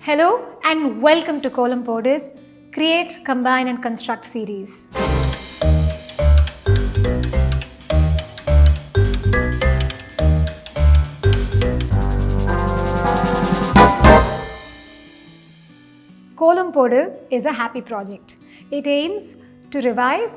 Hello and welcome to Kolam Podu's Create, Combine and Construct series. Kolam Podu is a happy project. It aims to revive,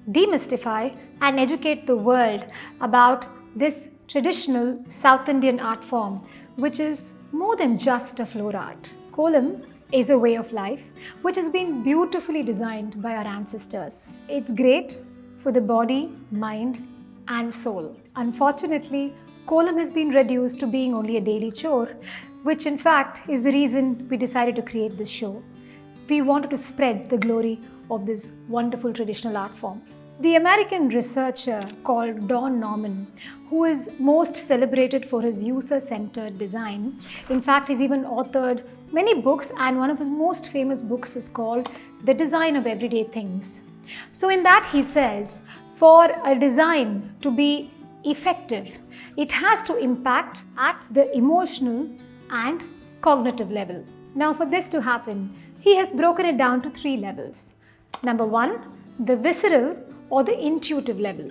demystify and educate the world about this traditional South Indian art form, which is more than just a floor art. Kolam is a way of life which has been beautifully designed by our ancestors. It's great for the body, mind and soul. Unfortunately, Kolam has been reduced to being only a daily chore, which in fact is the reason we decided to create this show. We wanted to spread the glory of this wonderful traditional art form. The American researcher called Don Norman, who is most celebrated for his user-centered design, in fact he's even authored many books, and one of his most famous books is called The Design of Everyday Things. So in that he says, for a design to be effective, it has to impact at the emotional and cognitive level. Now for this to happen, he has broken it down to 3 levels. Number 1, the visceral or the intuitive level.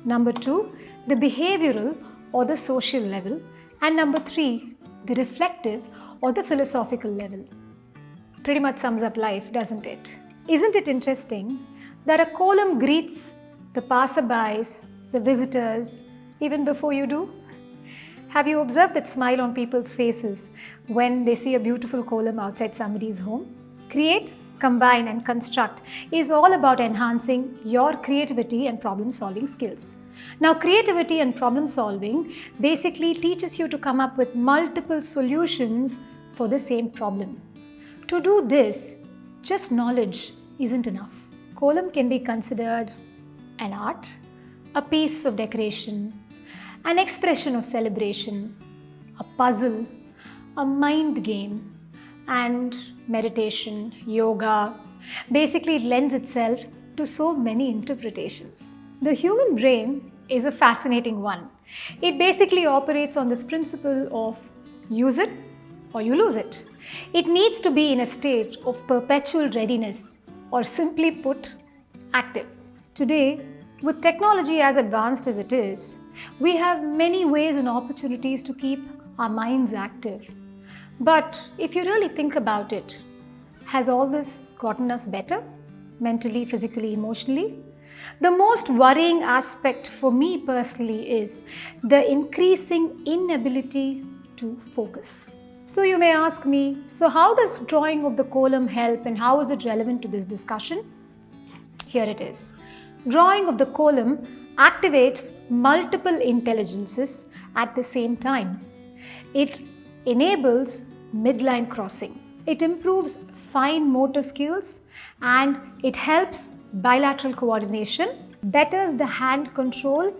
Number 2, the behavioral or the social level. And number 3, the reflective or the philosophical level. Pretty much sums up life, doesn't it? Isn't it interesting that a kolam greets the passerbys, the visitors, even before you do? Have you observed that smile on people's faces when they see a beautiful kolam outside somebody's home? Create, Combine and Construct is all about enhancing your creativity and problem-solving skills. Now, creativity and problem-solving basically teaches you to come up with multiple solutions for the same problem. To do this, just knowledge isn't enough. Kolam can be considered an art, a piece of decoration, an expression of celebration, a puzzle, a mind game, and meditation, yoga. Basically, it lends itself to so many interpretations. The human brain is a fascinating one. It basically operates on this principle of use it or you lose it. It needs to be in a state of perpetual readiness, or simply put, active. Today, with technology as advanced as it is, we have many ways and opportunities to keep our minds active. But if you really think about it, has all this gotten us better? Mentally, physically, emotionally? The most worrying aspect for me personally is the increasing inability to focus. So you may ask me, so how does drawing of the kolam help and how is it relevant to this discussion? Here it is. Drawing of the kolam activates multiple intelligences at the same time. It enables midline crossing. It improves fine motor skills and it helps bilateral coordination, betters the hand control,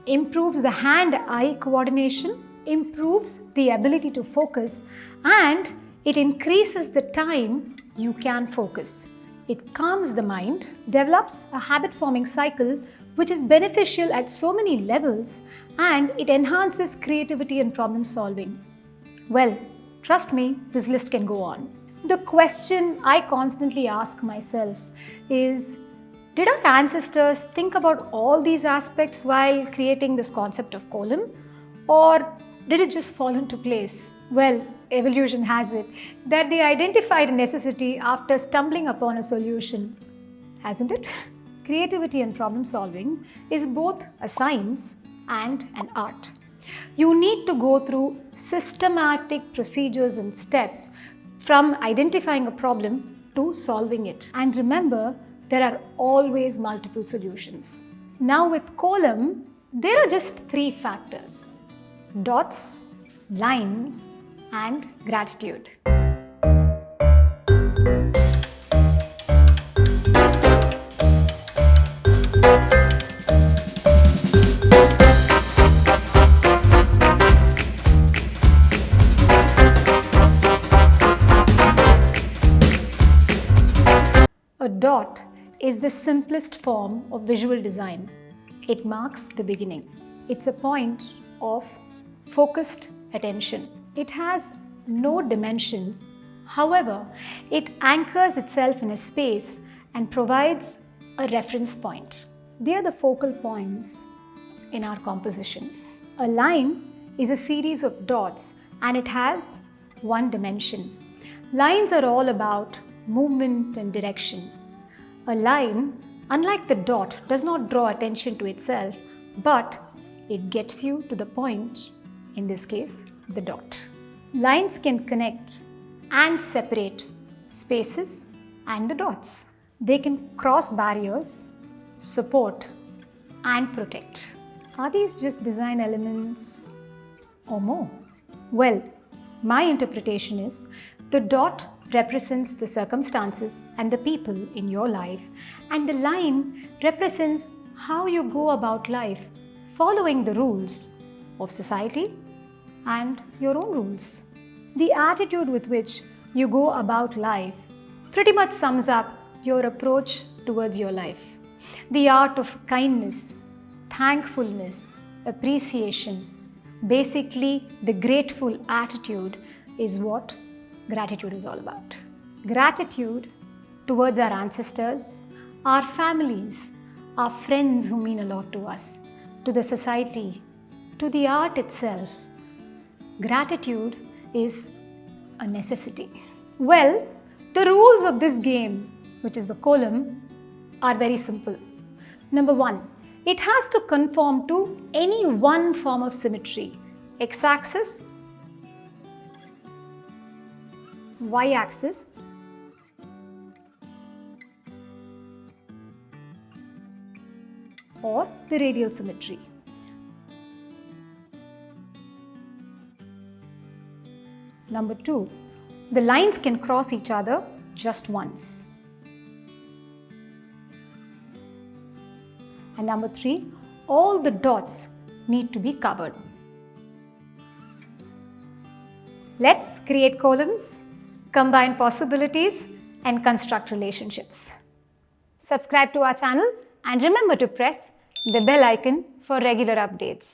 improves the hand-eye coordination, improves the ability to focus, and it increases the time you can focus. It calms the mind, develops a habit-forming cycle which is beneficial at so many levels, and it enhances creativity and problem solving. Well, trust me, this list can go on. The question I constantly ask myself is, did our ancestors think about all these aspects while creating this concept of kolam, or did it just fall into place? Well, evolution has it that they identified a necessity after stumbling upon a solution, hasn't it? Creativity and problem solving is both a science and an art. You need to go through systematic procedures and steps from identifying a problem to solving it. And remember, there are always multiple solutions. Now with kolam, there are just 3 factors: dots, lines, and gratitude. A dot is the simplest form of visual design. It marks the beginning. It's a point of focused attention. It has no dimension However, it anchors itself in a space and provides a reference point. They are the focal points in our composition. A line is a series of dots and it has one dimension. Lines are all about movement and direction. A line, unlike the dot, does not draw attention to itself, but it gets you to the point, in this case, the dot. Lines can connect and separate spaces and the dots. They can cross barriers, support, and protect. Are these just design elements or more? Well, my interpretation is the dot represents the circumstances and the people in your life, and the line represents how you go about life, following the rules of society and your own rules. The attitude with which you go about life pretty much sums up your approach towards your life. The art of kindness, thankfulness, appreciation, basically the grateful attitude is what gratitude is all about. Gratitude towards our ancestors, our families, our friends who mean a lot to us, to the society, to the art itself. Gratitude is a necessity. Well, the rules of this game, which is the Kolam, are very simple. Number one, it has to conform to any one form of symmetry: x-axis, y-axis, or the radial symmetry. Number two, the lines can cross each other just once. And number three, all the dots need to be covered. Let's create columns, combine possibilities, and construct relationships. Subscribe to our channel and remember to press the bell icon for regular updates.